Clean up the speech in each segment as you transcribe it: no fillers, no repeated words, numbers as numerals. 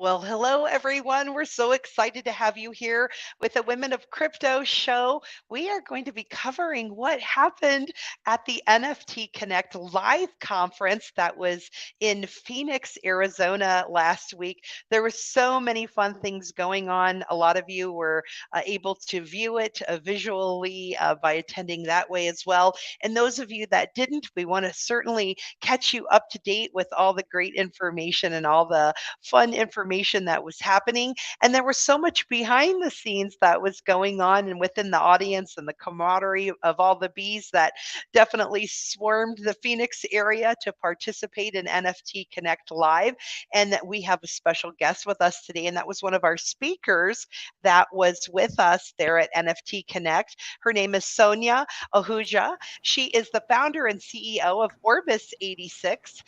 Well, hello, everyone. We're so excited to have you here with the Women of Crypto show. We are going to be covering what happened at the NFT Connect live conference that was in Phoenix, Arizona last week. There were so many fun things going on. A lot of you were able to view it visually by attending that way as well. And those of you that didn't, we want to certainly catch you up to date with all the great information and all the fun information that was happening. And there was so much behind the scenes that was going on and within the audience and the camaraderie of all the bees that definitely swarmed the Phoenix area to participate in NFT Connect Live. And that we have a special guest with us today. And that was one of our speakers that was with us there at NFT Connect. Her name is Sonia Ahuja. She is the founder and CEO of Orbis 86.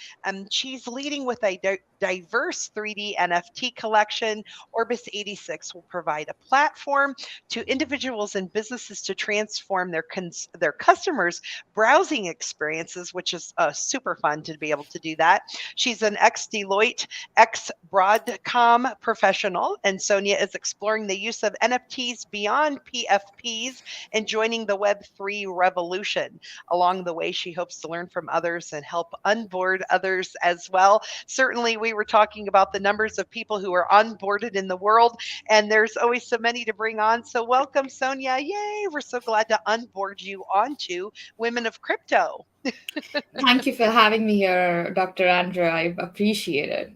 She's leading with a diverse 3D NFT collection. Orbis 86 will provide a platform to individuals and businesses to transform their customers' browsing experiences, which is super fun to be able to do that. She's an ex-Deloitte, ex-Broadcom professional, and Sonia is exploring the use of NFTs beyond PFPs and joining the Web3 revolution. Along the way, she hopes to learn from others and help onboard others as well. Certainly, we were talking about the numbers of people who are onboarded in the world, and there's always so many to bring on. So, welcome, Sonia. Yay! We're so glad to onboard you onto Women of Crypto. Thank you for having me here, Dr. Andrea. I appreciate it.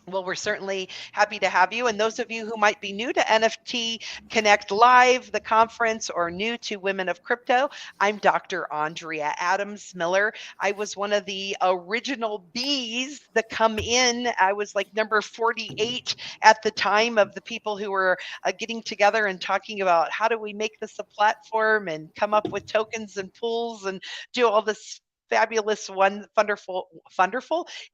Well, we're certainly happy to have you. And those of you who might be new to NFT Connect Live, the conference, or new to Women of Crypto, I'm Dr. Andrea Adams Miller. I was one of the original bees that come in. I was like number 48 at the time of the people who were getting together and talking about how do we make this a platform and come up with tokens and pools and do all this fabulous one wonderful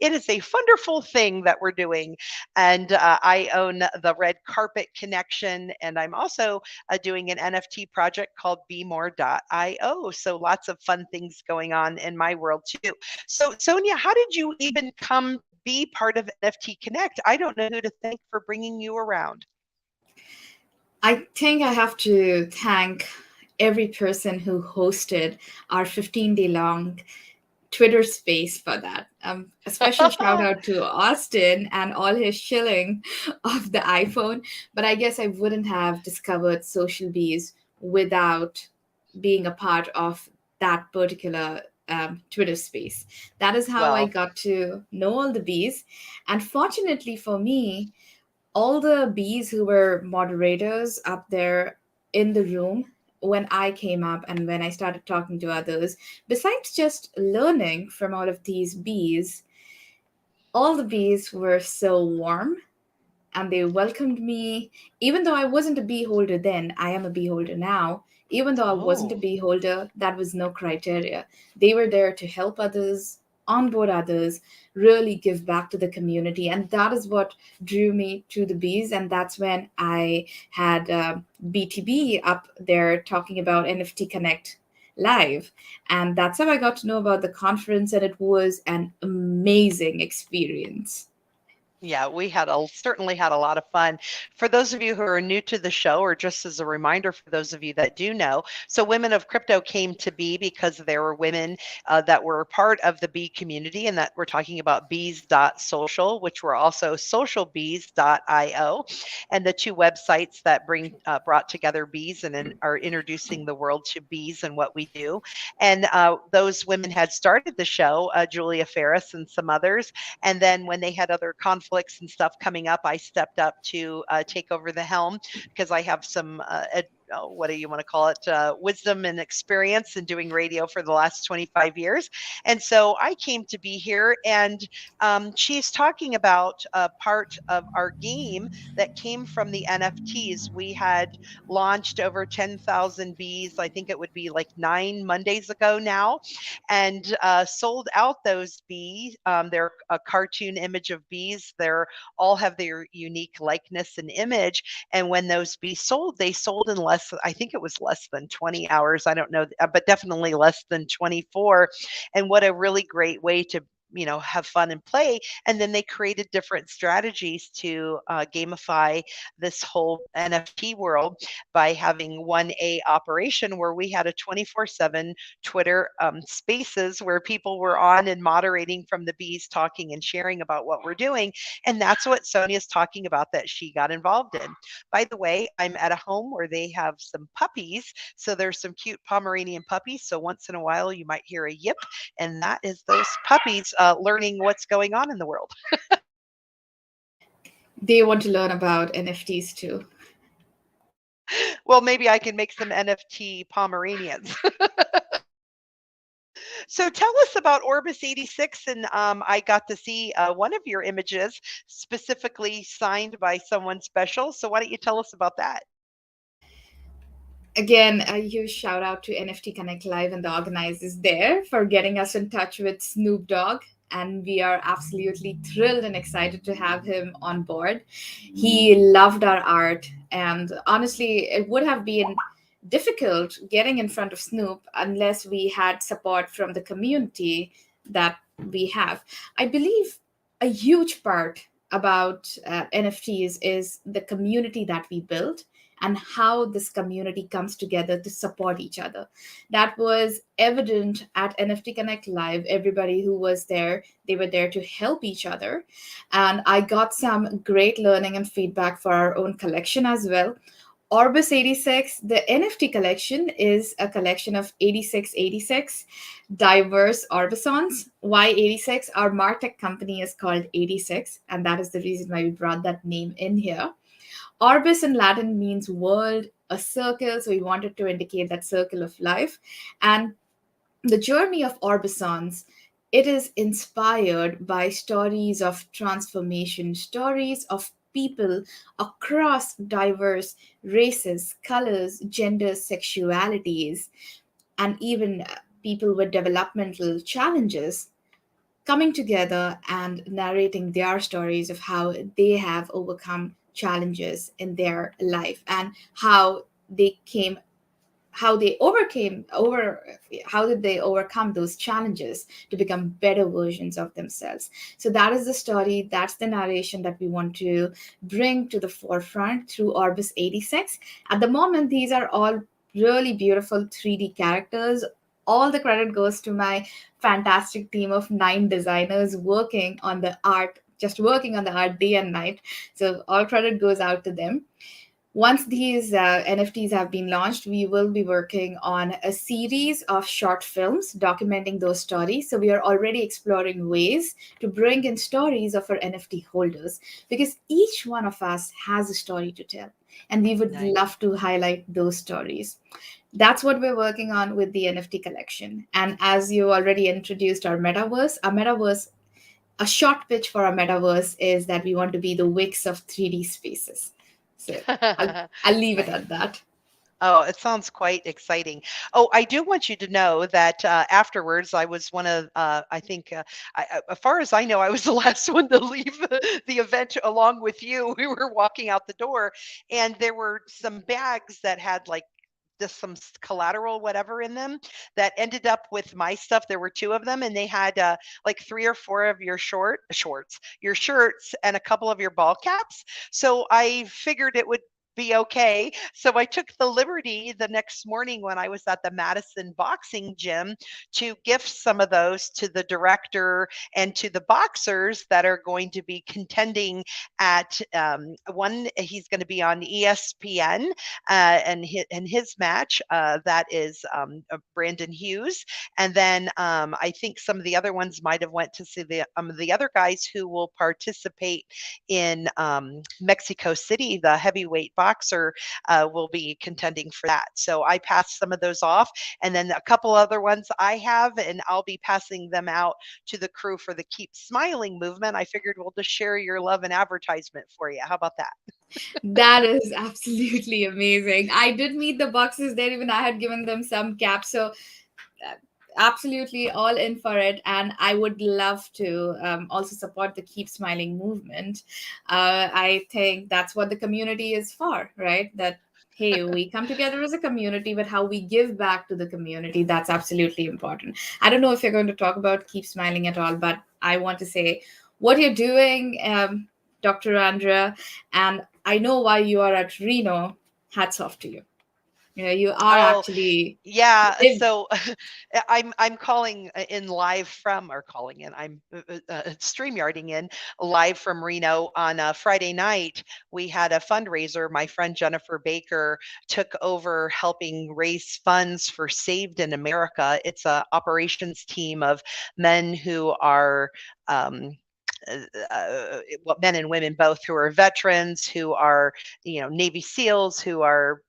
it is a wonderful thing that we're doing. And I own the Red Carpet Connection, and I'm also doing an NFT project called BeMore.io. So lots of fun things going on in my world too. So Sonia, how did you even come be part of NFT Connect? I don't know who to thank for bringing you around. I think I have to thank every person who hosted our 15-day long Twitter space for that. A special shout out to Austin and all his shilling of the iPhone. But I guess I wouldn't have discovered Social Bees without being a part of that particular Twitter space. That is how I Well, got to know all the bees. And fortunately for me, all the bees who were moderators up there in the room when I came up and when I started talking to others, besides just learning from all of these bees, all the bees were so warm and they welcomed me. Even though I wasn't a bee holder then, I am a bee holder now. Even though I wasn't a oh. bee holder, that was no criteria. They were there to help others, onboard others, really give back to the community. And that is what drew me to the bees. And that's when I had BTB up there talking about NFT Connect live. And that's how I got to know about the conference. And it was an amazing experience. Yeah, we certainly had a lot of fun. For those of you who are new to the show, or just as a reminder for those of you that do know, so Women of Crypto came to be because there were women that were part of the bee community, and that we're talking about Bees.Social, which were also socialbees.io, and the two websites that brought together bees and are introducing the world to bees and what we do. And those women had started the show, Julia Ferris and some others, and then when they had other conflicts and stuff coming up, I stepped up to take over the helm because I have some what do you want to call it, wisdom and experience in doing radio for the last 25 years. And so I came to be here, and she's talking about a part of our game that came from the NFTs. We had launched over 10,000 bees. I think it would be like 9 Mondays ago now, and sold out those bees. They're a cartoon image of bees. They're all have their unique likeness and image. And when those bees sold, they sold in I think it was less than 20 hours. I don't know, but definitely less than 24. And what a really great way to have fun and play. And then they created different strategies to gamify this whole NFT world by having 1A operation where we had a 24/7 Twitter spaces where people were on and moderating from the bees, talking and sharing about what we're doing. And that's what Sonia's talking about that she got involved in. By the way, I'm at a home where they have some puppies. So there's some cute Pomeranian puppies. So once in a while, you might hear a yip, and that is those puppies learning what's going on in the world. They want to learn about NFTs too. Well, maybe I can make some NFT Pomeranians. So tell us about Orbis 86. And I got to see one of your images specifically signed by someone special. So why don't you tell us about that? Again, a huge shout out to NFT Connect Live and the organizers there for getting us in touch with Snoop Dogg. And we are absolutely thrilled and excited to have him on board. He loved our art. And honestly, it would have been difficult getting in front of Snoop unless we had support from the community that we have. I believe a huge part about NFTs is the community that we built and how this community comes together to support each other. That was evident at NFT Connect Live. Everybody who was there, they were there to help each other. And I got some great learning and feedback for our own collection as well. Orbis 86, the NFT collection is a collection of 8686 diverse Orbisons. Why 86? Our Martech company is called 86, and that is the reason why we brought that name in here. Orbis in Latin means world, a circle, so we wanted to indicate that circle of life. And the journey of Orbisons, it is inspired by stories of transformation, stories of people across diverse races, colors, genders, sexualities, and even people with developmental challenges coming together and narrating their stories of how they have overcome challenges in their life and they came how they overcame over how did they overcome those challenges to become better versions of themselves. So that is the story, that's the narration that we want to bring to the forefront through Orbis 86. At the moment, these are all really beautiful 3D characters. All the credit goes to my fantastic team of 9 designers working on the art, just working on the art day and night. So all credit goes out to them. Once these NFTs have been launched, we will be working on a series of short films documenting those stories. So we are already exploring ways to bring in stories of our NFT holders because each one of us has a story to tell. And we would Nice. love to highlight those stories. That's what we're working on with the NFT collection. And as you already introduced our metaverse, a short pitch for our metaverse is that we want to be the Wix of 3D spaces. So I'll leave it Nice. at that. Oh, it sounds quite exciting. Oh, I do want you to know that afterwards, I was one of, I think, as far as I know, I was the last one to leave the event along with you. We were walking out the door, and there were some bags that had like just some collateral, whatever in them that ended up with my stuff. There were two of them, and they had like three or four of your your shirts, and a couple of your ball caps. So I figured it would be okay. So I took the liberty the next morning when I was at the Madison boxing gym to gift some of those to the director and to the boxers that are going to be contending at one. He's going to be on ESPN and his match that is Brandon Hughes, and then I think some of the other ones might have went to see the other guys who will participate in Mexico City. The heavyweight boxer will be contending for that. So I passed some of those off, and then a couple other ones I have, and I'll be passing them out to the crew for the Keep Smiling movement. I figured we'll just share your love and advertisement for you. How about that? That is absolutely amazing. I did meet the boxes there, even I had given them some caps. So uh, absolutely all in for it. And I would love to also support the Keep Smiling movement. I think that's what the community is for, right? That hey, we come together as a community, but how we give back to the community, that's absolutely important. I don't know if you're going to talk about Keep Smiling at all, but I want to say what you're doing, Dr. Andrea, and I know why you are at Reno. Hats off to you. You know, you are Oh, actually yeah. live. So I'm calling in live from, or calling in. I'm StreamYarding in live from Reno on a Friday night. We had a fundraiser. My friend Jennifer Baker took over helping raise funds for Saved in America. It's a operations team of men who are um, well, men and women both, who are veterans, who are, Navy SEALs, who are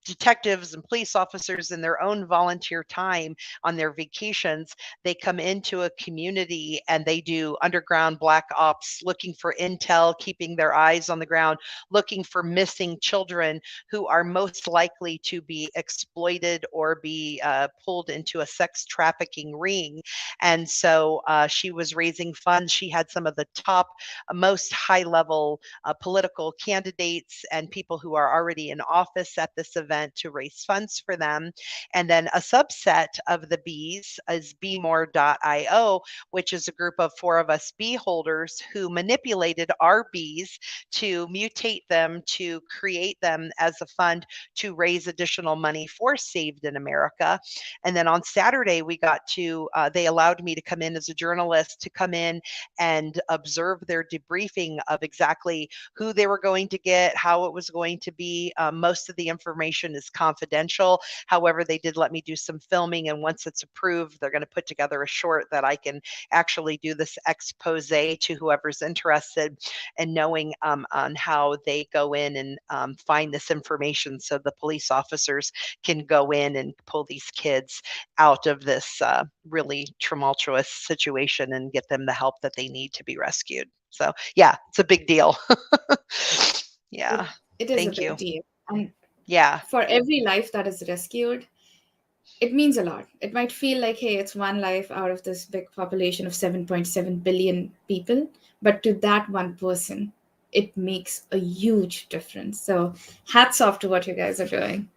detectives and police officers in their own volunteer time on their vacations. They come into a community and they do underground black ops, looking for intel, keeping their eyes on the ground, looking for missing children who are most likely to be exploited or be pulled into a sex trafficking ring. And so she was raising funds. She had some of the top, most high level political candidates and people who are already in office at this event to raise funds for them. And then a subset of the bees is BeMore.io, which is a group of four of us bee holders who manipulated our bees to mutate them, to create them as a fund to raise additional money for Saved in America. And then on Saturday, we got to, they allowed me to come in as a journalist, to come in and observe their debriefing of exactly who they were going to get, how it was going to be. Most of the information is confidential. However, they did let me do some filming, and once it's approved, they're going to put together a short that I can actually do this expose to whoever's interested in knowing on how they go in and find this information, so the police officers can go in and pull these kids out of this really tumultuous situation and get them the help that they need to be rescued. So, yeah, it's a big deal. Yeah, It, it is a thank big you. deal. And Yeah, for every life that is rescued, it means a lot. It might feel like, hey, it's one life out of this big population of 7.7 billion people, but to that one person, it makes a huge difference. So, hats off to what you guys are doing.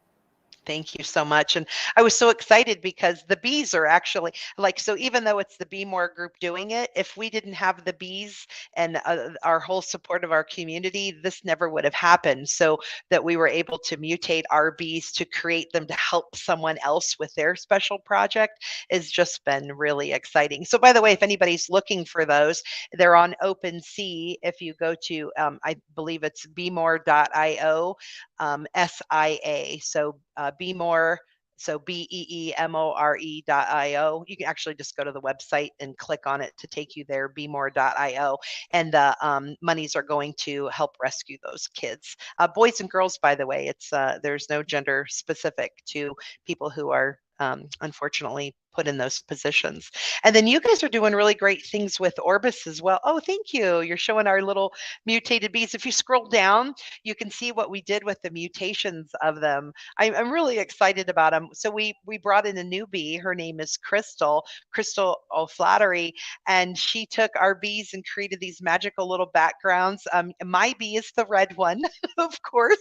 thank you so much. And I was so excited because the bees are actually like, so even though it's the Be More group doing it, if we didn't have the bees and our whole support of our community, this never would have happened. So that we were able to mutate our bees to create them to help someone else with their special project has just been really exciting. So, by the way, if anybody's looking for those, they're on OpenSea. If you go to, I believe it's bemore.io, SIA. So Be More. So BEEMORE.io. You can actually just go to the website and click on it to take you there, BeMore.io. And the monies are going to help rescue those kids. Boys and girls, by the way, it's there's no gender specific to people who are unfortunately put in those positions. And then you guys are doing really great things with Orbis as well. Oh, thank you. You're showing our little mutated bees. If you scroll down, you can see what we did with the mutations of them. I'm really excited about them. So we brought in a newbie. Her name is Crystal O'Flattery, and she took our bees and created these magical little backgrounds. My bee is the red one, of course,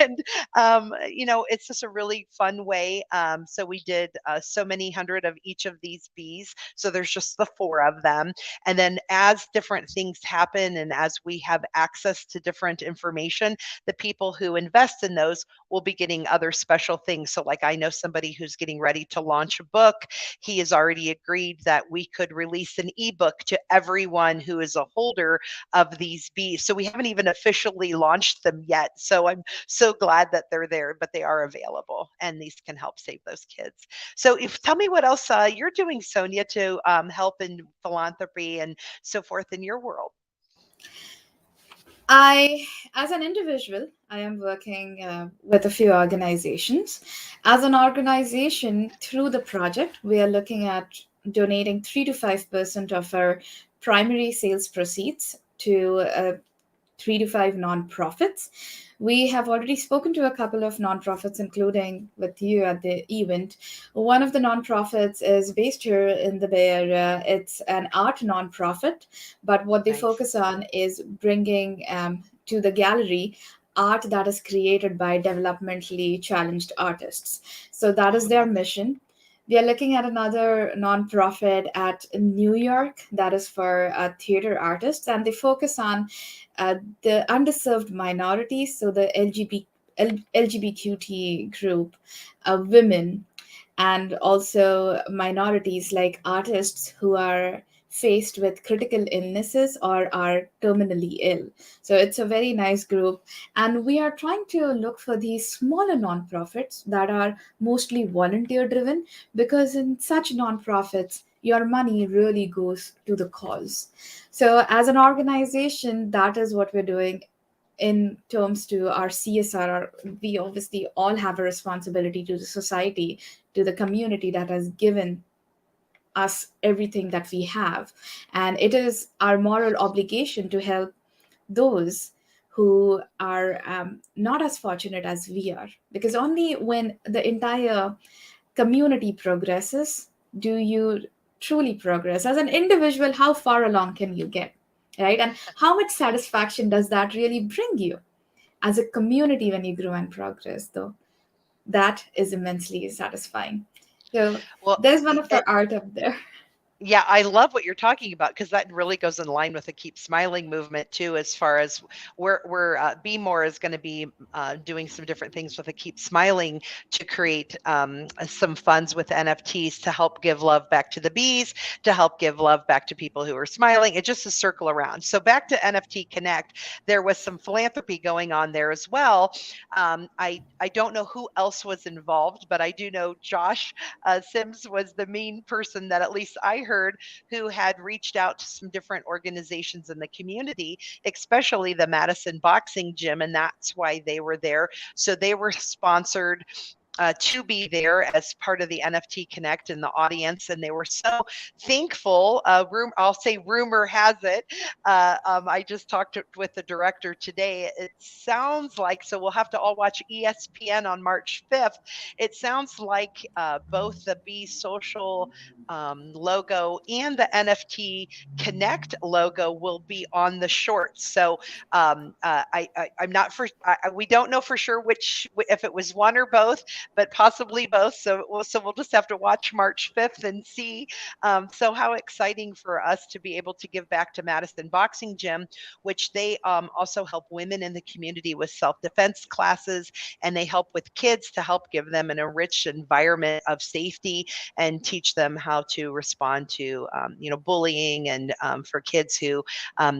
and it's just a really fun way. So we did so many hundred of each of these bees. So there's just the four of them, and then as different things happen and as we have access to different information, the people who invest in those will be getting other special things. So, like, I know somebody who's getting ready to launch a book. He has already agreed that we could release an ebook to everyone who is a holder of these bees. So we haven't even officially launched them yet. So I'm so glad that they're there, but they are available, and these can help save those kids. So, if tell me what else you're doing, Sonia, to help in philanthropy and so forth in your world. I, as an individual, I am working with a few organizations. As an organization, through the project, we are looking at donating 3 to 5% of our primary sales proceeds to 3 to 5 nonprofits. We have already spoken to a couple of nonprofits, including with you at the event. One of the nonprofits is based here in the Bay Area. It's an art nonprofit, but what they Nice. focus on is bringing to the gallery art that is created by developmentally challenged artists. So that is their mission. We are looking at another nonprofit at New York that is for theater artists, and they focus on the underserved minorities, so the LGBTQT group, women, and also minorities like artists who are faced with critical illnesses or are terminally ill. So it's a very nice group. And we are trying to look for these smaller nonprofits that are mostly volunteer driven, because in such nonprofits, your money really goes to the cause. So, as an organization, that is what we're doing in terms to our CSR. We obviously all have a responsibility to the society, to the community that has given us everything that we have. And it is our moral obligation to help those who are not as fortunate as we are. Because only when the entire community progresses do you truly progress. As an individual, how far along can you get? Right? And how much satisfaction does that really bring you? As a community, when you grow and progress, though, that is immensely satisfying. So Well, there's one of our art up there. yeah, I love what you're talking about because that really goes in line with the Keep Smiling movement too. As far as Be More is going to be doing some different things with the Keep Smiling to create some funds with NFTs to help give love back to the bees, to help give love back to people who are smiling. It just a circle around. So back to NFT Connect, there was some philanthropy going on there as well. I don't know who else was involved, but I do know Josh Sims was the main person that at least I heard who had reached out to some different organizations in the community, especially the Madison Boxing Gym, and that's why they were there. So they were sponsored to be there as part of the NFT Connect in the audience, and they were so thankful. I'll say, rumor has it. I just talked with the director today. It sounds like, so we'll have to all watch ESPN on March 5th. It sounds like both the BeesSocial logo and the NFT Connect logo will be on the shorts. So I'm not for. We don't know for sure which, if it was one or both, but possibly both. So we'll just have to watch March 5th and see. So how exciting for us to be able to give back to Madison Boxing Gym, which they also help women in the community with self-defense classes, and they help with kids to help give them an enriched environment of safety and teach them how to respond to bullying, and for kids who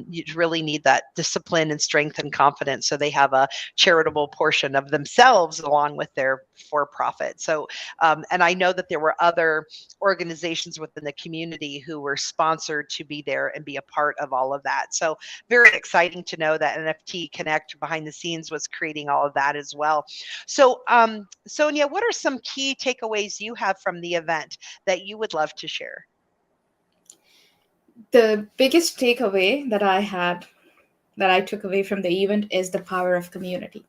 you really need that discipline and strength and confidence. So they have a charitable portion of themselves along with their for profit. So, and I know that there were other organizations within the community who were sponsored to be there and be a part of all of that. So, very exciting to know that NFT Connect behind the scenes was creating all of that as well. So, Sonia, what are some key takeaways you have from the event that you would love to share? The biggest takeaway that I took away from the event is the power of community.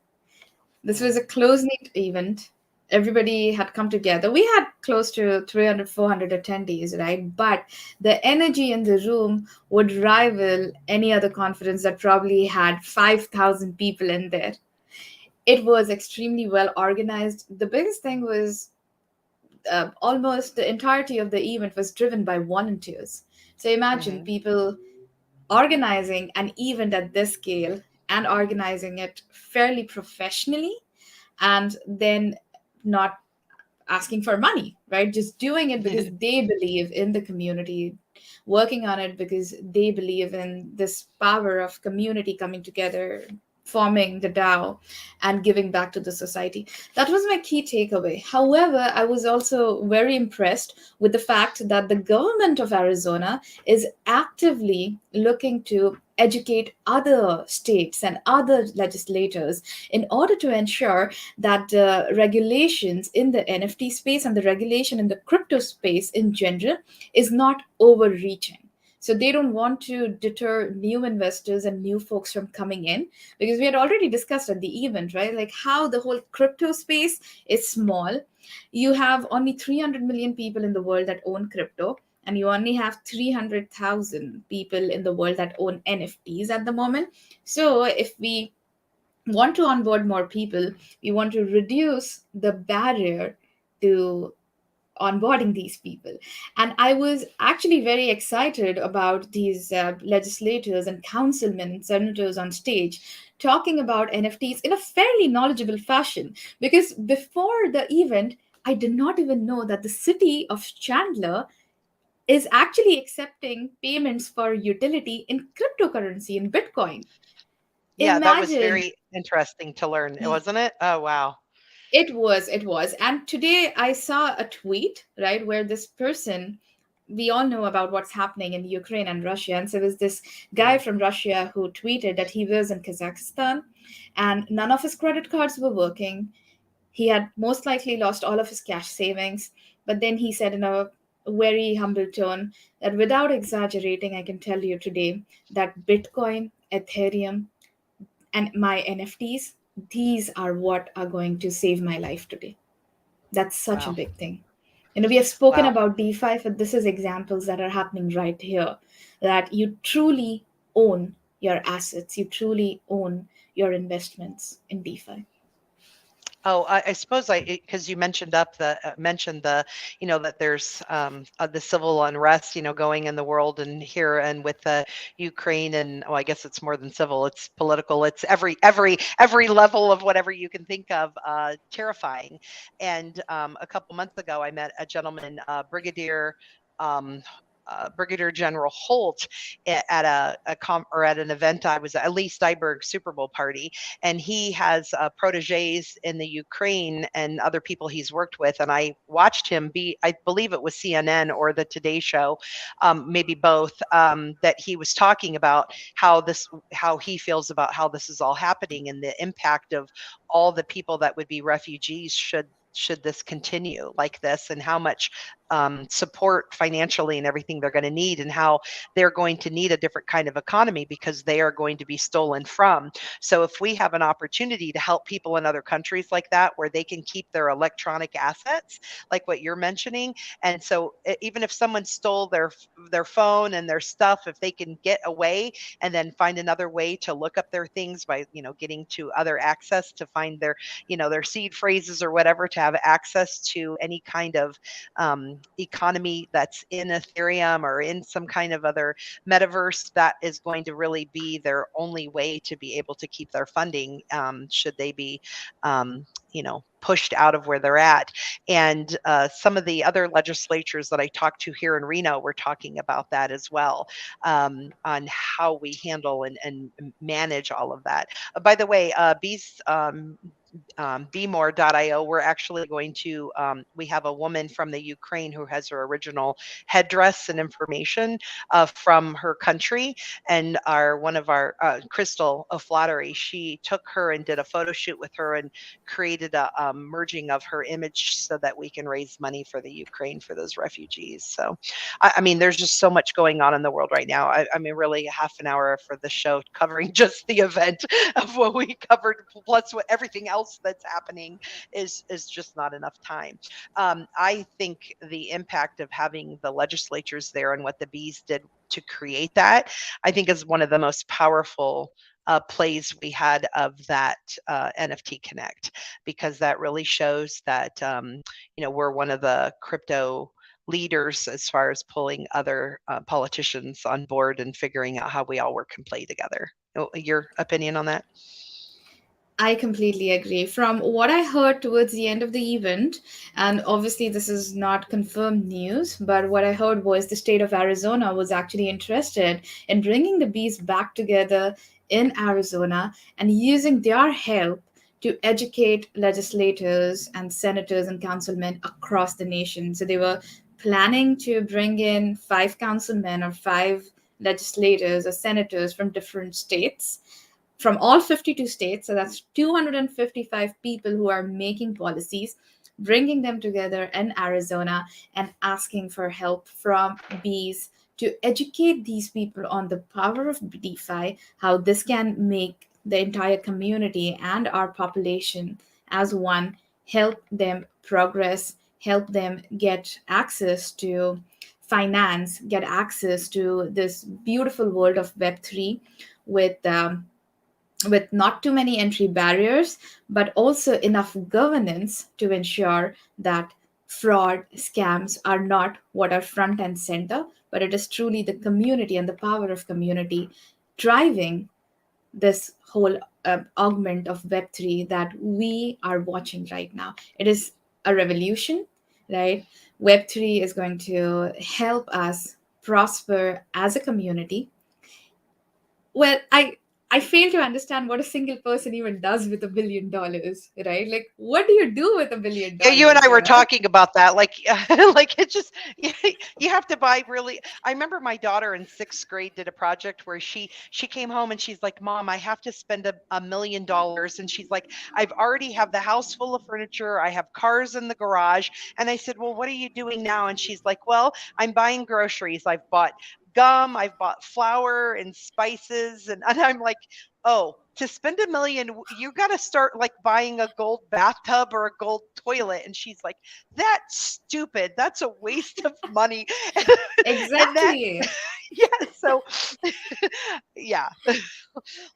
This was a close knit event. Everybody had come together. We had close to 300, 400 attendees, right? But the energy in the room would rival any other conference that probably had 5,000 people in there. It was extremely well organized. The biggest thing was almost the entirety of the event was driven by volunteers. So imagine Mm-hmm. people organizing an event at this scale and organizing it fairly professionally, and then not asking for money, right? Just doing it because they believe in the community, working on it because they believe in this power of community coming together, forming the DAO, and giving back to the society. That was my key takeaway. However, I was also very impressed with the fact that the government of Arizona is actively looking to educate other states and other legislators in order to ensure that regulations in the NFT space and the regulation in the crypto space in general is not overreaching. So they don't want to deter new investors and new folks from coming in, because we had already discussed at the event, right? Like how the whole crypto space is small. You have only 300 million people in the world that own crypto, and you only have 300,000 people in the world that own NFTs at the moment. So if we want to onboard more people. We want to reduce the barrier to onboarding these people. And I was actually very excited about these legislators and councilmen and senators on stage talking about NFTs in a fairly knowledgeable fashion. Because before the event, I did not even know that the city of Chandler is actually accepting payments for utility in cryptocurrency, in Bitcoin. Yeah, that was Imagine. very interesting to learn, wasn't it? Oh, wow. It was. And today I saw a tweet, right, where this person, we all know about what's happening in Ukraine and Russia. And so there was this guy Mm. from Russia who tweeted that he was in Kazakhstan and none of his credit cards were working. He had most likely lost all of his cash savings. But then he said in a very humble tone that without exaggerating, I can tell you today that Bitcoin, Ethereum, and my NFTs, these are what are going to save my life today. That's such a Wow. big thing. We have spoken Wow. about DeFi, but this is examples that are happening right here. That you truly own your assets, you truly own your investments in DeFi. Oh, I suppose because you mentioned the, that there's the civil unrest, going in the world and here and with the Ukraine and I guess it's more than civil, it's political, it's every level of whatever you can think of, terrifying. And a couple months ago, I met a gentleman, Um, Brigadier General Holt at or at an event I was at Lee Steinberg Super Bowl party, and he has proteges in the Ukraine and other people he's worked with. And I watched him I believe it was CNN or the Today Show, maybe both, that he was talking about how he feels about how this is all happening and the impact of all the people that would be refugees should this continue like this, and how much support financially and everything they're going to need, and how they're going to need a different kind of economy because they are going to be stolen from. So if we have an opportunity to help people in other countries like that, where they can keep their electronic assets, like what you're mentioning, and so even if someone stole their phone and their stuff, if they can get away and then find another way to look up their things by getting to other access to find their seed phrases or whatever, to have access to any kind of economy that's in Ethereum or in some kind of other metaverse, that is going to really be their only way to be able to keep their funding, should they be pushed out of where they're at. And some of the other legislatures that I talked to here in Reno were talking about that as well, on how we handle and manage all of that. By the way, bmore.io, we're actually going to, we have a woman from the Ukraine who has her original headdress and information from her country. And one of our, Crystal O'Flattery, she took her and did a photo shoot with her and created a merging of her image so that we can raise money for the Ukraine for those refugees. So, I mean, there's just so much going on in the world right now. I mean, really, half an hour for the show covering just the event of what we covered, plus what everything else that's happening is just not enough time. I think the impact of having the legislatures there and what the bees did to create that, I think, is one of the most powerful plays we had of that NFT Connect, because that really shows that we're one of the crypto leaders as far as pulling other politicians on board and figuring out how we all work and play together. Your opinion on that? I completely agree. From what I heard towards the end of the event, and obviously this is not confirmed news, but what I heard was the state of Arizona was actually interested in bringing the bees back together in Arizona and using their help to educate legislators and senators and councilmen across the nation. So they were planning to bring in 5 councilmen or 5 legislators or senators from different states, from all 52 states. So that's 255 people who are making policies, bringing them together in Arizona and asking for help from bees to educate these people on the power of DeFi, how this can make the entire community and our population as one, help them progress, help them get access to finance, get access to this beautiful world of Web3 with with not too many entry barriers, but also enough governance to ensure that fraud, scams are not what are front and center, but it is truly the community and the power of community driving this whole augment of Web3 that we are watching right now. It is a revolution, right? Web3 is going to help us prosper as a community. Well, I fail to understand what a single person even does with $1 billion, right? Like, what do you do with a billion Yeah, you and dollars? I You were know? talking about that. Like, like it's just you have to buy really. I remember my daughter in sixth grade did a project where she came home and she's like, "Mom, I have to spend $1 million," and she's like, "I've already have the house full of furniture. I have cars in the garage." And I said, "Well, what are you doing now?" And she's like, "Well, I'm buying groceries. I've bought gum, I've bought flour and spices," and I'm like, oh, to spend 1 million, you got to start like buying a gold bathtub or a gold toilet. And she's like, that's stupid. That's a waste of money. And that, Exactly. yeah. So, yeah,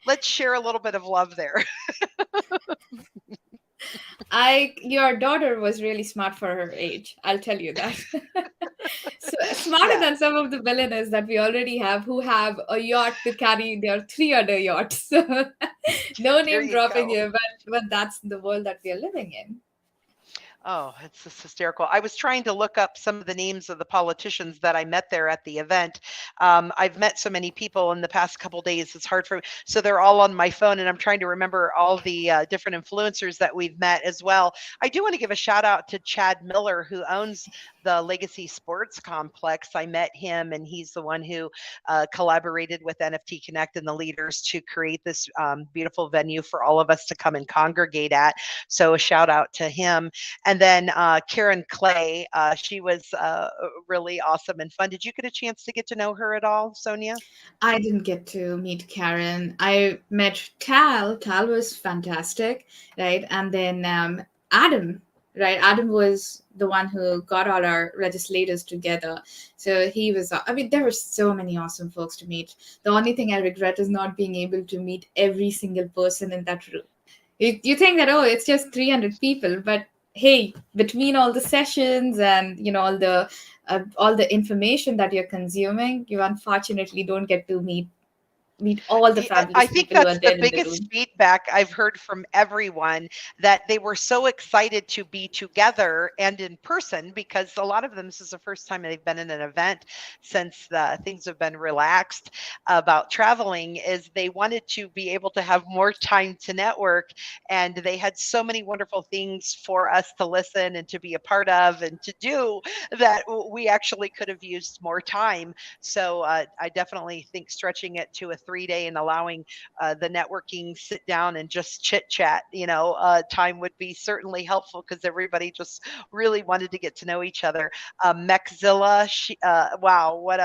let's share a little bit of love there. Your daughter was really smart for her age. I'll tell you that. So smarter Yeah, than some of the billionaires that we already have who have a yacht to carry their three other yachts. So no there name you dropping go. here, but that's the world that we are living in. Oh, it's just hysterical. I was trying to look up some of the names of the politicians that I met there at the event. I've met so many people in the past couple days. It's hard for me. So they're all on my phone, and I'm trying to remember all the different influencers that we've met as well. I do want to give a shout out to Chad Miller, who owns the Legacy Sports Complex. I met him, and he's the one who collaborated with NFT Connect and the leaders to create this beautiful venue for all of us to come and congregate at. So a shout out to him. And then Karen Clay, she was really awesome and fun. Did you get a chance to get to know her at all, Sonia? I didn't get to meet Karen. I met Tal. Tal was fantastic, right? And then Adam, right? Adam was the one who got all our legislators together. So he was, I mean, there were so many awesome folks to meet. The only thing I regret is not being able to meet every single person in that room. You think that, oh, it's just 300 people, but hey, between all the sessions and all the information that you're consuming, you unfortunately don't get to meet all the I fabulous think people who are that's the there in the biggest room. feedback I've heard from everyone, that they were so excited to be together and in person, because a lot of them, this is the first time they've been in an event since things have been relaxed about traveling, is they wanted to be able to have more time to network. And they had so many wonderful things for us to listen and to be a part of and to do, that we actually could have used more time. So I definitely think stretching it to a 3 day and allowing the networking sit down and just chit chat, time would be certainly helpful, because everybody just really wanted to get to know each other. Mechzilla, wow, what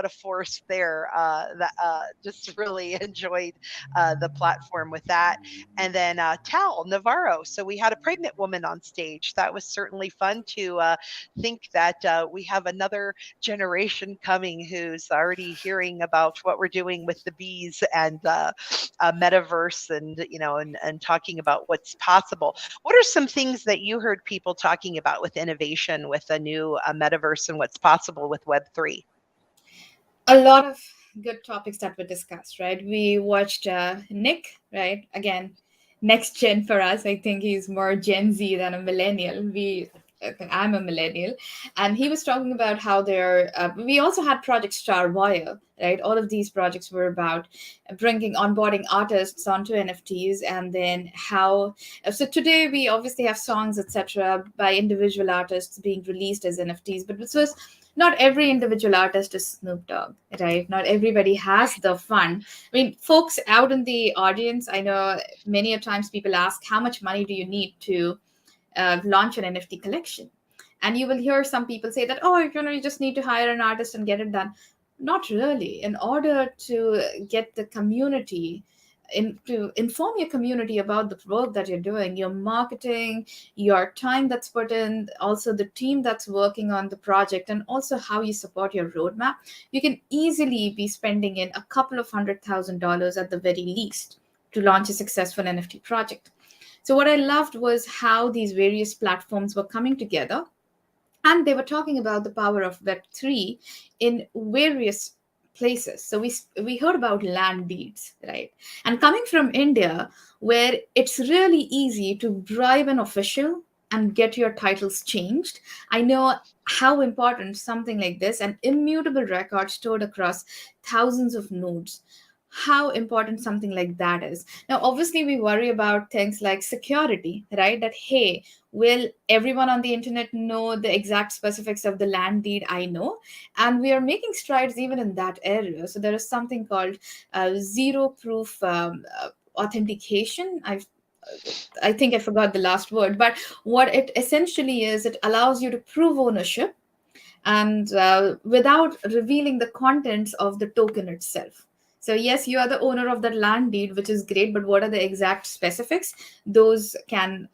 a force there. That just really enjoyed the platform with that. And then Tal Navarro. So we had a pregnant woman on stage. That was certainly fun to think that we have another generation coming who's already hearing about what we're doing with the bees and metaverse, and and talking about what's possible. What are some things that you heard people talking about with innovation with a new metaverse and what's possible with Web3? A lot of good topics that were discussed, right? We watched Nick, right? Again, next gen for us. I think he's more Gen Z than a millennial. I'm a millennial, and he was talking about how they're. We also had Project Starwire, right? All of these projects were about bringing onboarding artists onto NFTs, and then how. So today we obviously have songs, etc., by individual artists being released as NFTs, but this was not every individual artist is Snoop Dogg, right? Not everybody has the fun. I mean, folks out in the audience, I know many a times people ask, how much money do you need to launch an NFT collection? And you will hear some people say that, oh, you just need to hire an artist and get it done. Not really. In order to get the community, to inform your community about the work that you're doing, your marketing, your time that's put in, also the team that's working on the project, and also how you support your roadmap, you can easily be spending in a couple of $100,000 at the very least to launch a successful NFT project. So, what I loved was how these various platforms were coming together, and they were talking about the power of Web3 in various places. So we heard about land deeds, right? And coming from India, where it's really easy to bribe an official and get your titles changed, I know how important something like this, an immutable record stored across thousands of nodes, how important something like that is. Now, obviously, we worry about things like security, right? That, hey, will everyone on the internet know the exact specifics of the land deed I know? And we are making strides even in that area. So there is something called zero proof authentication. I think I forgot the last word, but what it essentially is, it allows you to prove ownership and without revealing the contents of the token itself. So yes, you are the owner of that land deed, which is great, but what are the exact specifics? Those do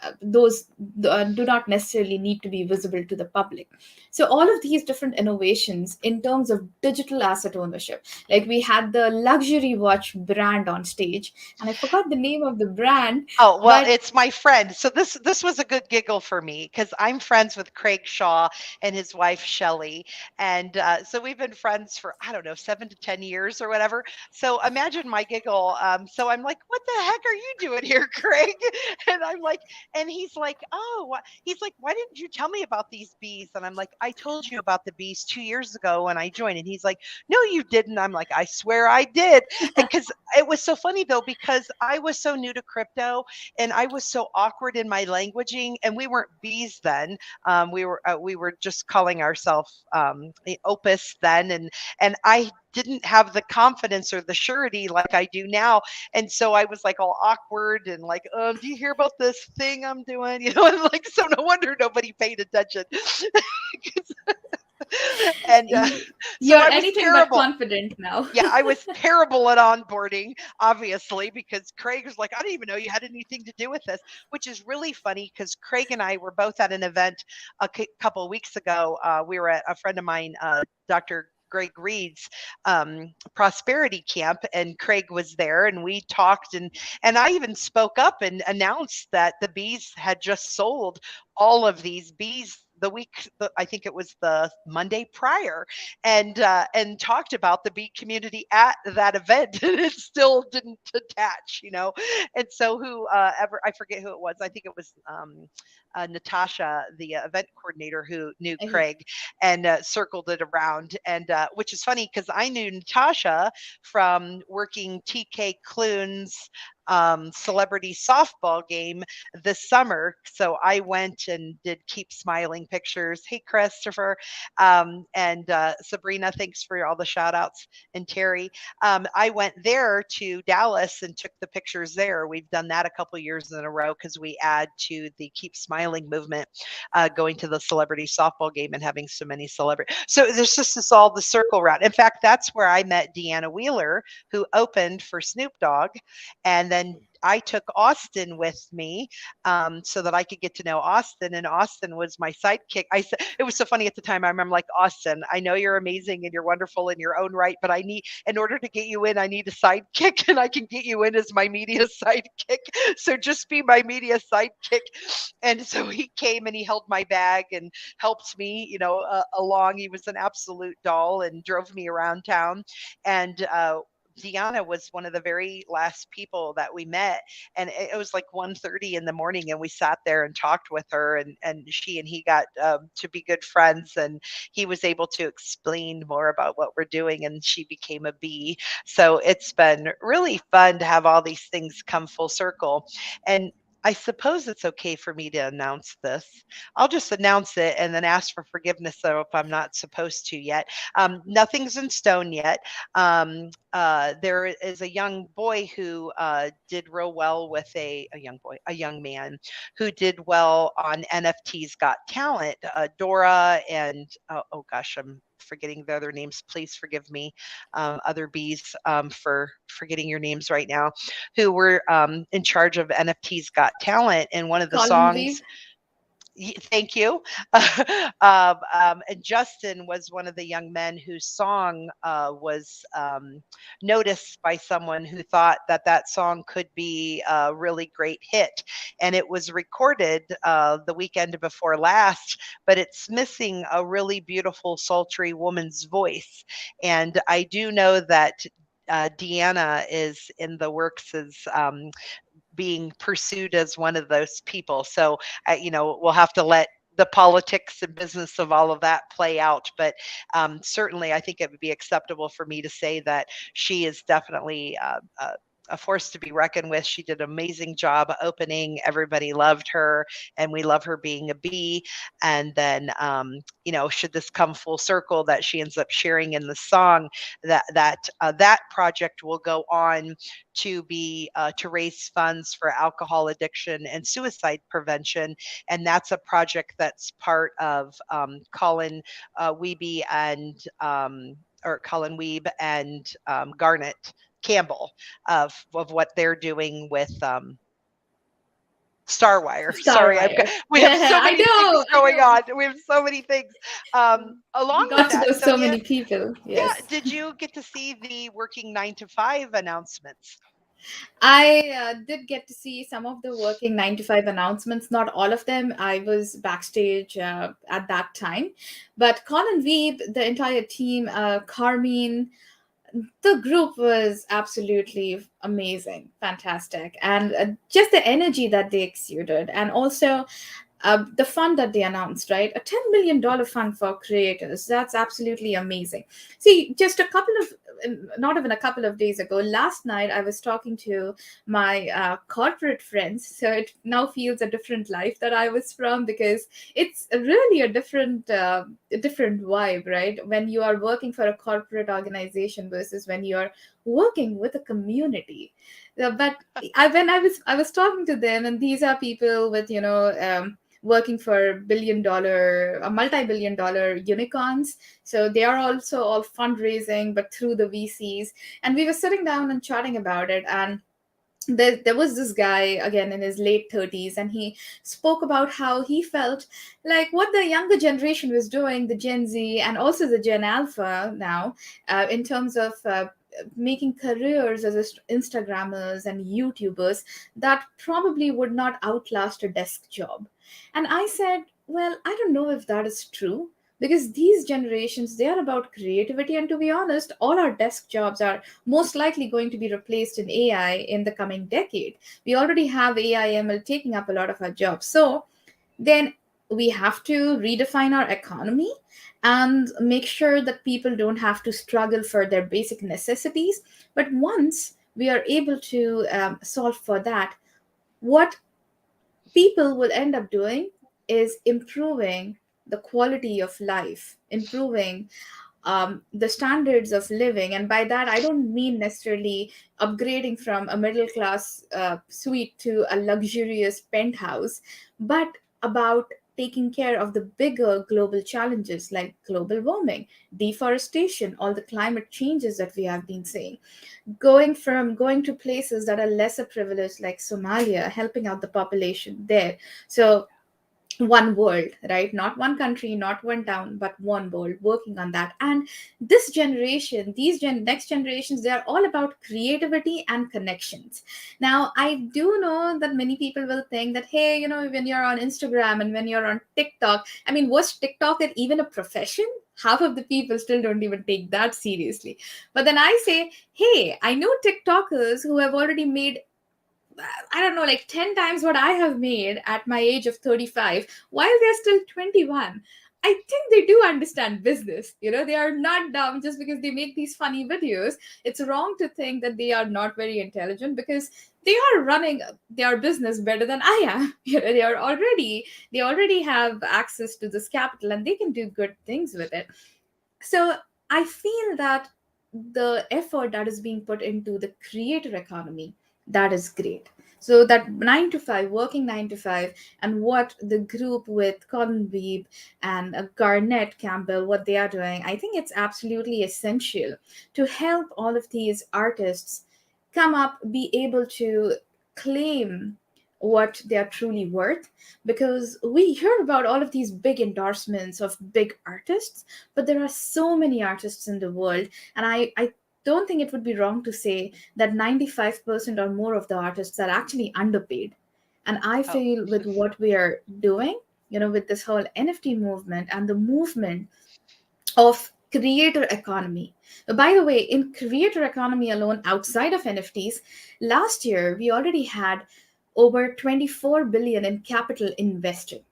not necessarily need to be visible to the public. So all of these different innovations in terms of digital asset ownership, like we had the luxury watch brand on stage, and I forgot the name of the brand, Oh, well, but it's my friend. So this was a good giggle for me because I'm friends with Craig Shaw and his wife Shelley, and so we've been friends for I don't know 7 to 10 years or whatever. So imagine my giggle. So I'm like, "What the heck are you doing here, Craig?" And I'm like, and he's like, "Oh, he's like, why didn't you tell me about these bees?" And I'm like, "I told you about the bees 2 years ago when I joined." And he's like, "No, you didn't." I'm like, "I swear I did." Because it was so funny though because I was so new to crypto and I was so awkward in my languaging, and we weren't bees then. We were just calling ourselves Opus then, and I didn't have the confidence or the surety like I do now, and so I was like all awkward and like, do you hear about this thing I'm doing? And like so no wonder nobody paid attention. and so you're I was anything but terrible. confident now. Yeah, I was terrible at onboarding, obviously, because Craig was like, I didn't even know you had anything to do with this, which is really funny because Craig and I were both at an event couple of weeks ago. We were at a friend of mine, Dr. Greg Reed's prosperity camp, and Craig was there, and we talked, and I even spoke up and announced that the bees had just sold all of these bees the week. I think it was the Monday prior, and talked about the bee community at that event, and it still didn't attach. And so who ever I forget who it was. I think it was Natasha, the event coordinator, who knew Craig and circled it around, and which is funny because I knew Natasha from working TK Kloon's celebrity softball game this summer. So I went and did keep smiling pictures. Hey, Christopher. And Sabrina, thanks for all the shout outs. And Terry, I went there to Dallas and took the pictures there. We've done that a couple years in a row because we add to the Keep Smiling movement, going to the celebrity softball game and having so many celebrities. So there's just this all the circle round. In fact, that's where I met Deanna Wheeler, who opened for Snoop Dogg. And then I took Austin with me, so that I could get to know Austin. And Austin was my sidekick. I said it was so funny at the time. I remember like, Austin, I know you're amazing and you're wonderful in your own right, but in order to get you in, I need a sidekick, and I can get you in as my media sidekick. So just be my media sidekick. And so he came and he held my bag and helped me, along. He was an absolute doll and drove me around town. And Deanna was one of the very last people that we met, and it was like 1:30 in the morning, and we sat there and talked with her, and she and he got to be good friends, and he was able to explain more about what we're doing, and she became a bee. So it's been really fun to have all these things come full circle. And I suppose it's okay for me to announce this. I'll just announce it and then ask for forgiveness, though, if I'm not supposed to yet. Nothing's in stone yet. There is a young boy who did real well with a young man who did well on NFT's Got Talent. Dora and oh gosh, I'm forgetting the other names. Please forgive me, other bees, for forgetting your names right now, who were in charge of NFT's Got Talent. And one of the Colin songs, V. Thank you. And Justin was one of the young men whose song was noticed by someone who thought that that song could be a really great hit. And it was recorded the weekend before last, but it's missing a really beautiful, sultry woman's voice. And I do know that. Deanna is in the works as being pursued as one of those people. So, we'll have to let the politics and business of all of that play out. But certainly, I think it would be acceptable for me to say that she is definitely a force to be reckoned with. She did an amazing job opening. Everybody loved her, and we love her being a bee. And then, should this come full circle that she ends up sharing in the song, that project will go on to be to raise funds for alcohol addiction and suicide prevention, and that's a project that's part of Colin Wiebe and or Colin Weeb and Garnet Campbell of what they're doing with Starwire. Sorry, Starwire. we have so I many things know, I going know. on. We have so many things along We with got to that. know So so yeah, many people. yeah. Yes. Did you get to see the working 9 to 5 announcements? I did get to see some of the working 9 to 5 announcements, not all of them. I was backstage at that time. But Colin Weeb, the entire team, Carmine, the group was absolutely amazing, fantastic. And just the energy that they exuded. And also, the fund that they announced, right? A $10 million fund for creators. That's absolutely amazing. See, just a couple of, not even a couple of days ago, last night, I was talking to my corporate friends. So it now feels a different life that I was from, because it's really a different vibe, right? When you are working for a corporate organization versus when you are working with a community. But when I was talking to them, and these are people with working for multi-billion dollar unicorns. So they are also all fundraising, but through the VCs. And we were sitting down and chatting about it. And there was this guy again in his late 30s, and he spoke about how he felt like what the younger generation was doing, the Gen Z and also the Gen Alpha now, in terms of making careers as Instagrammers and YouTubers that probably would not outlast a desk job. And I said, well, I don't know if that is true, because these generations, they are about creativity. And to be honest, all our desk jobs are most likely going to be replaced in AI in the coming decade. We already have AI/ML taking up a lot of our jobs. So then we have to redefine our economy and make sure that people don't have to struggle for their basic necessities. But once we are able to solve for that, what people will end up doing is improving the quality of life, improving the standards of living. And by that, I don't mean necessarily upgrading from a middle class suite to a luxurious penthouse, but about taking care of the bigger global challenges like global warming, deforestation, all the climate changes that we have been seeing, going to places that are lesser privileged like Somalia, helping out the population there. So one world, right? Not one country, not one town, but one world, working on that. And this generation, next generations, they are all about creativity and connections. Now, I do know that many people will think that, hey, when you're on Instagram and when you're on TikTok, I mean, was TikTok even a profession? Half of the people still don't even take that seriously. But then I say, hey, I know TikTokers who have already made, I don't know, like 10 times what I have made at my age of 35 while they're still 21. I think they do understand business. They are not dumb just because they make these funny videos. It's wrong to think that they are not very intelligent, because they are running their business better than I am. They already have access to this capital, and they can do good things with it. So I feel that the effort that is being put into the creator economy, that is great. So that 9 to 5, working 9 to 5, and what the group with Colin Weeb and Garnett Campbell, what they are doing, I think it's absolutely essential to help all of these artists come up, be able to claim what they are truly worth, because we hear about all of these big endorsements of big artists, but there are so many artists in the world. And I don't think it would be wrong to say that 95% or more of the artists are actually underpaid. And I Oh, feel with what we are doing, with this whole NFT movement and the movement of creator economy. By the way, in creator economy alone, outside of NFTs, last year we already had over 24 billion in capital invested.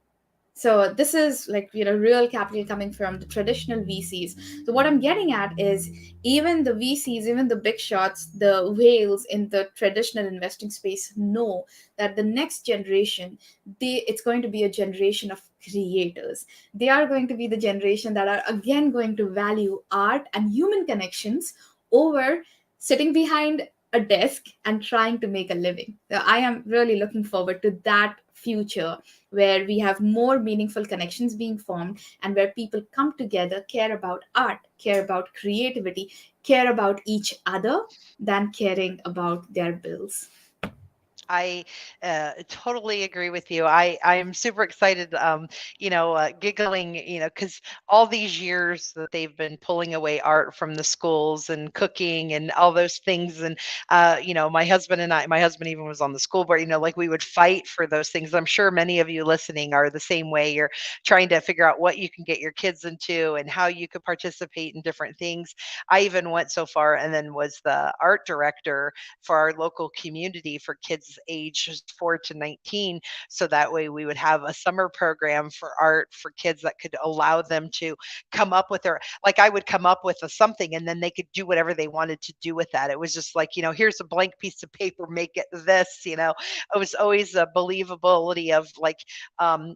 So this is like, real capital coming from the traditional VCs. So what I'm getting at is, even the VCs, even the big shots, the whales in the traditional investing space know that the next generation, it's going to be a generation of creators. They are going to be the generation that are again going to value art and human connections over sitting behind a desk and trying to make a living. So I am really looking forward to that future, where we have more meaningful connections being formed, and where people come together, care about art, care about creativity, care about each other than caring about their bills. I totally agree with you. I'm super excited, giggling, because all these years that they've been pulling away art from the schools and cooking and all those things, and my husband even was on the school board. Like we would fight for those things. I'm sure many of you listening are the same way. You're trying to figure out what you can get your kids into and how you could participate in different things. I even went so far and then was the art director for our local community for kids ages 4 to 19. So that way we would have a summer program for art for kids that could allow them to come up with their, like I would come up with a something and then they could do whatever they wanted to do with that. It was just like, here's a blank piece of paper, make it this. It was always a believability of like, I'm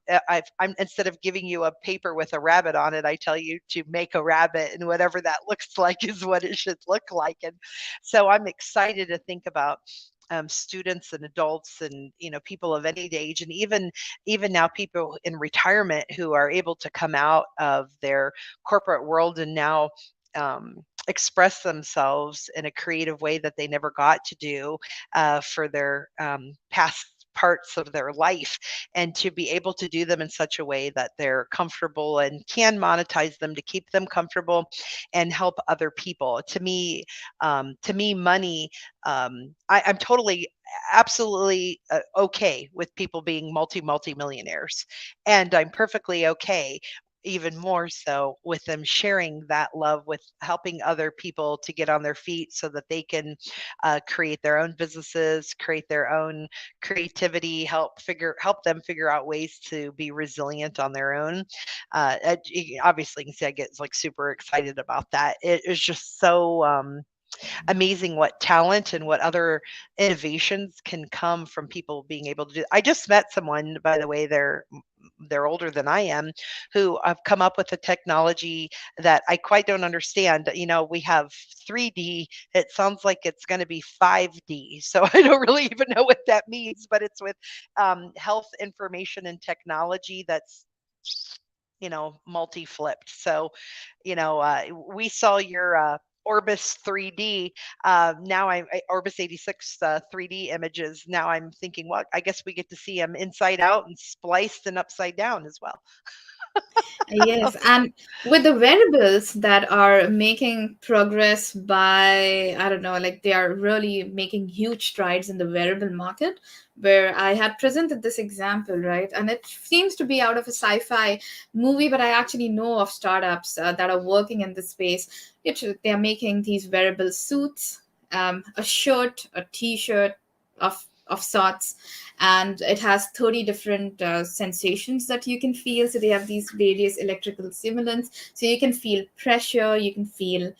instead of giving you a paper with a rabbit on it, I tell you to make a rabbit, and whatever that looks like is what it should look like. And so I'm excited to think about students and adults and people of any age, and even now people in retirement who are able to come out of their corporate world and now express themselves in a creative way that they never got to do for their past parts of their life, and to be able to do them in such a way that they're comfortable and can monetize them to keep them comfortable and help other people. To me, money, I'm totally, absolutely okay with people being multi millionaires, and I'm perfectly okay, even more so, with them sharing that love with helping other people to get on their feet so that they can create their own businesses, create their own creativity, help them figure out ways to be resilient on their own. Obviously, you can see I get like super excited about that. It is just so amazing what talent and what other innovations can come from people being able to do. I just met someone, by the way, they're older than I am, who have come up with a technology that I quite don't understand. We have 3D. It sounds like it's going to be 5D. So I don't really even know what that means, but it's with health information and technology that's multi-flipped. So we saw your Orbis 3D. Now Orbis 86 3D images. Now I'm thinking, well, I guess we get to see them inside out and spliced and upside down as well. Yes, and with the wearables that are making progress by, I don't know, like they are really making huge strides in the wearable market, where I had presented this example, right? And it seems to be out of a sci-fi movie, but I actually know of startups that are working in this space. They are making these wearable suits, a shirt, a t-shirt of sorts, and it has 30 different sensations that you can feel. So they have these various electrical stimulants, so you can feel pressure, you can feel,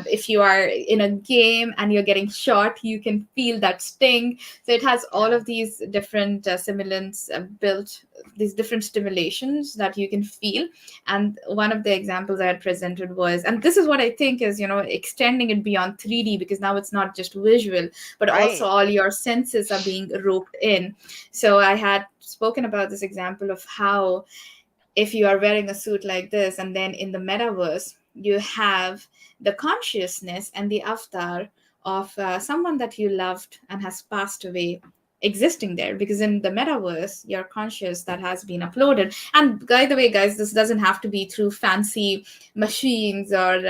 if you are in a game and you're getting shot, you can feel that sting. So it has all Yeah. of these different simulants built, these different stimulations that you can feel. And one of the examples I had presented was, and this is what I think is, extending it beyond 3D, because now it's not just visual, but also Right. all your senses are being roped in. So I had spoken about this example of how, if you are wearing a suit like this, and then in the metaverse, you have the consciousness and the avatar of someone that you loved and has passed away. existing there, because in the metaverse your conscious that has been uploaded. And by the way, guys, this doesn't have to be through fancy machines or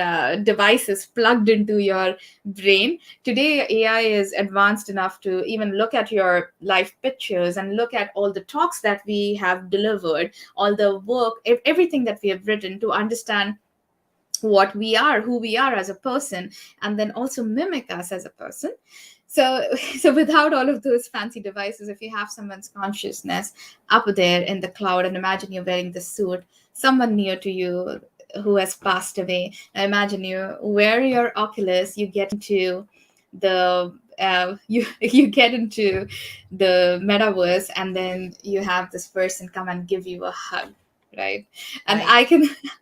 devices plugged into your brain. Today AI is advanced enough to even look at your live pictures and look at all the talks that we have delivered, all the work, everything that we have written, to understand what we are, who we are as a person, and then also mimic us as a person. So so without all of those fancy devices, if you have someone's consciousness up there in the cloud, and imagine you're wearing the suit, someone near to you who has passed away. Now imagine you wear your Oculus, you get into the you get into the metaverse, and then you have this person come and give you a hug, right? And Right.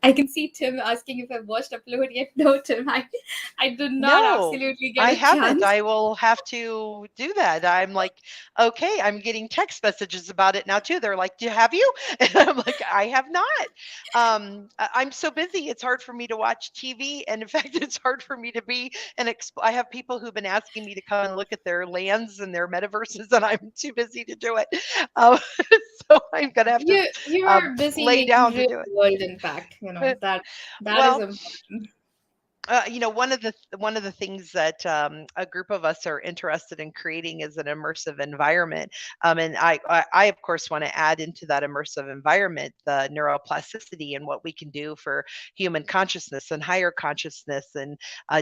I can see Tim asking if I've watched Upload yet. No, Tim, I did not No, absolutely get I a haven't. chance. I will have to do that. I'm like, okay, I'm getting text messages about it now too. They're like, "Do you have you?" And I'm like, I have not. I'm so busy. It's hard for me to watch TV, and in fact, it's hard for me to be an. I have people who've been asking me to come and look at their lands and their metaverses, and I'm too busy to do it. Um, so I'm gonna have to You're busy lay making down to real do world impact. it. That is Well, important. one of the things that a group of us are interested in creating is an immersive environment, and I of course want to add into that immersive environment the neuroplasticity and what we can do for human consciousness and higher consciousness and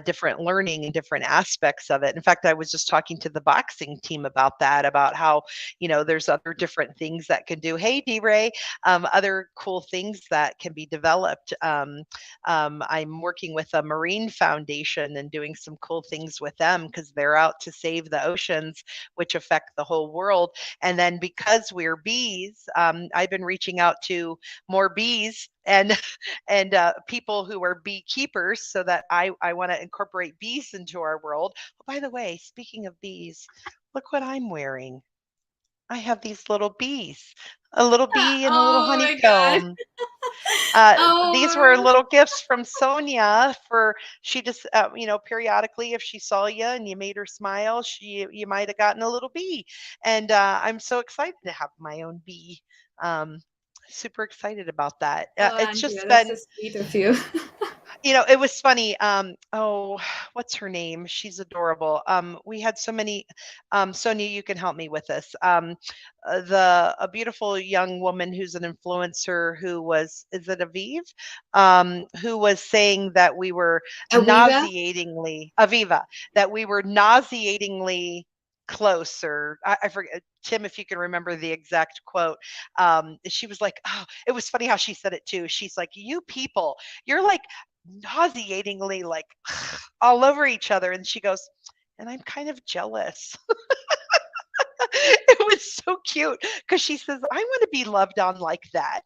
different learning and different aspects of it. In fact, I was just talking to the boxing team about that, about how there's other different things that can do. Hey, D Ray, other cool things that can be developed. I'm working with a marine foundation and doing some cool things with them because they're out to save the oceans, which affect the whole world. And then because we're bees, I've been reaching out to more bees and people who are beekeepers so that I want to incorporate bees into our world. Oh, by the way, speaking of bees, look what I'm wearing. I have these little bees, a little bee and a little Oh my god. honeycomb. These were Oh, little gifts from Sonia for she just periodically if she saw you and you made her smile, you might have gotten a little bee, and I'm so excited to have my own bee. Um, Super excited about that. oh, It's Andrea, just that's so been sweet of you. it was funny. Oh, what's her name? She's adorable. We had so many. Sonia, you can help me with this. The a beautiful young woman who's an influencer who was, is it Aviv? Who was saying that we were Aviva. nauseatingly Aviva, that we were nauseatingly close, or I forget. Tim, if you can remember the exact quote, she was like, "Oh, it was funny how she said it too." She's like, "You people, you're like nauseatingly like all over each other." And she goes, "And I'm kind of jealous." It was so cute because she says, "I want to be loved on like that."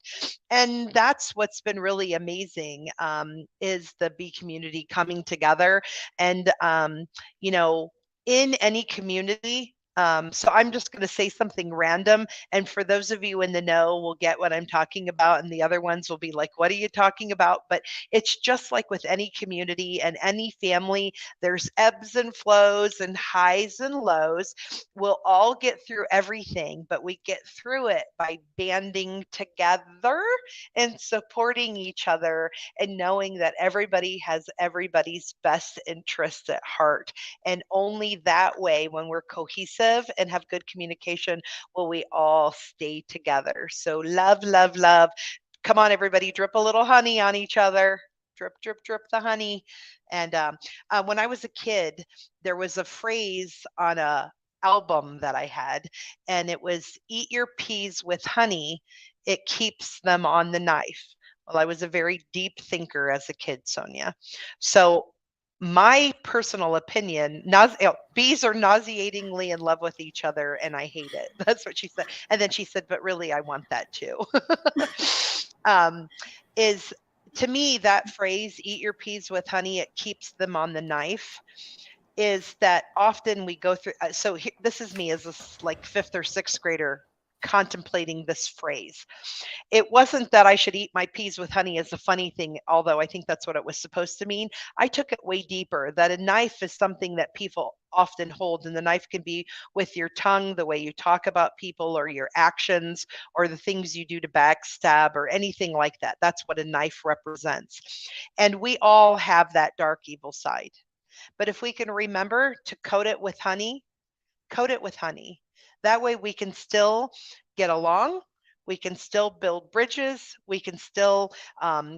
And that's what's been really amazing, is the bee community coming together. And, in any community, so I'm just going to say something random. And for those of you in the know, will get what I'm talking about. And the other ones will be like, "What are you talking about?" But it's just like with any community and any family, there's ebbs and flows and highs and lows. We'll all get through everything, but we get through it by banding together and supporting each other and knowing that everybody has everybody's best interests at heart. And only that way, when we're cohesive and have good communication, will we all stay together. So, love, love, love. Come on, everybody, drip a little honey on each other. Drip, drip, drip the honey. And when I was a kid, there was a phrase on a album that I had, and it was "Eat your peas with honey, it keeps them on the knife." Well, I was a very deep thinker as a kid, Sonia. So my personal opinion, bees are nauseatingly in love with each other, and I hate it. That's what she said. And then she said, "But really, I want that too." um, is to me that phrase, "Eat your peas with honey, it keeps them on the knife," is that often we go through. So this is me as a like fifth or sixth grader contemplating this phrase. It wasn't that I should eat my peas with honey as a funny thing, although I think that's what it was supposed to mean. I took it way deeper, that a knife is something that people often hold, and the knife can be with your tongue, the way you talk about people, or your actions, or the things you do to backstab, or anything like that. That's what a knife represents. And we all have that dark evil side. But if we can remember to coat it with honey. That way we can still get along. We can still build bridges. We can still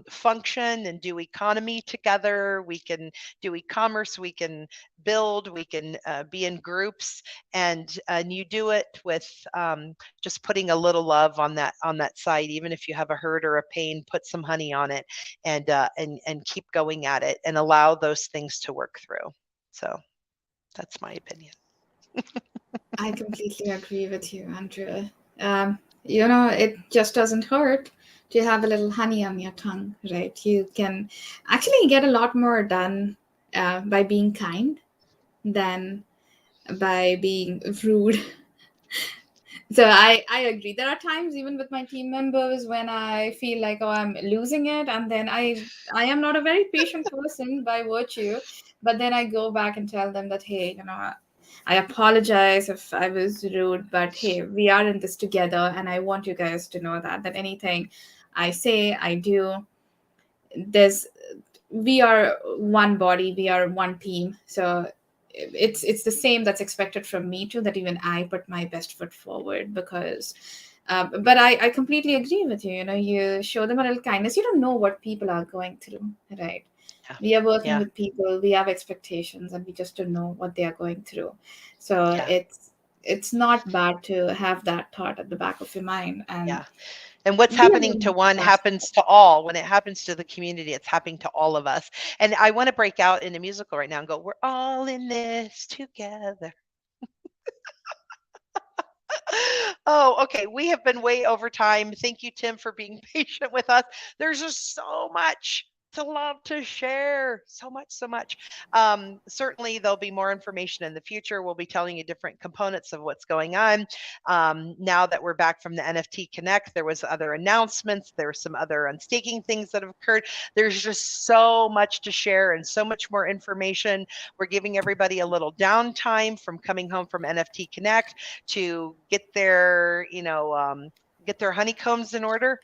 function and do economy together. We can do e-commerce. We can build. We can be in groups, and you do it with just putting a little love on that side. Even if you have a hurt or a pain, put some honey on it, and keep going at it, and allow those things to work through. So that's my opinion. I completely agree with you, Andrea. It just doesn't hurt to have a little honey on your tongue, right? You can actually get a lot more done by being kind than by being rude. So I agree. There are times even with my team members when I feel like, oh, I'm losing it, and then I am not a very patient person by virtue, but then I go back and tell them that, hey, I apologize if I was rude, but hey, we are in this together, and I want you guys to know that anything I say, I do, there's we are one body, we are one team. So it's the same that's expected from me too, that even I put my best foot forward, because but I completely agree with you. You show them a little kindness. You don't know what people are going through, right? Yeah. We are working Yeah. with people, we have expectations, and we just don't know what they are going through. So Yeah. it's not bad to have that thought at the back of your mind and Yeah. And what's be a happening little to more one compassionate. happens to all. When it happens to the community, it's happening to all of us. And I want to break out in a musical right now and go, we're all in this together. Oh, okay. We have been way over time. Thank you, Tim, for being patient with us. There's just so much to love to share. So much, so much. Certainly, there'll be more information in the future. We'll be telling you different components of what's going on. Now that we're back from the NFT Connect, there was other announcements. There were some other unstaking things that have occurred. There's just so much to share and so much more information. We're giving everybody a little downtime from coming home from NFT Connect to get their honeycombs in order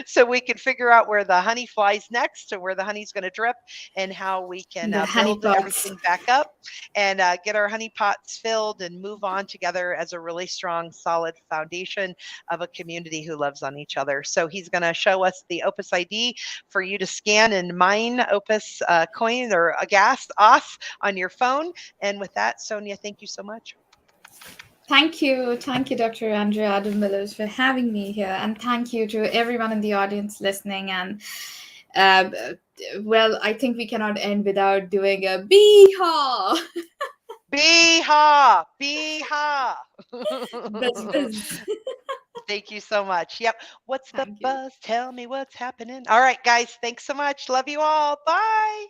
so we can figure out where the honey flies next and where the honey's going to drip, and how we can The build honeypots. everything back up and get our honey pots filled and move on together as a really strong, solid foundation of a community who loves on each other. So he's going to show us the Opus ID for you to scan and mine Opus coin or a gas off on your phone. And with that, Sonia, thank you so much. Thank you, Dr. Andrea Adam Millers, for having me here, and thank you to everyone in the audience listening. And uh, well, I think we cannot end without doing a bee haw. Bee-haw, bee-haw. Buzz buzz. Thank you so much. Yep. What's the Thank you. buzz? Tell me what's happening. All right, guys. Thanks so much. Love you all. Bye.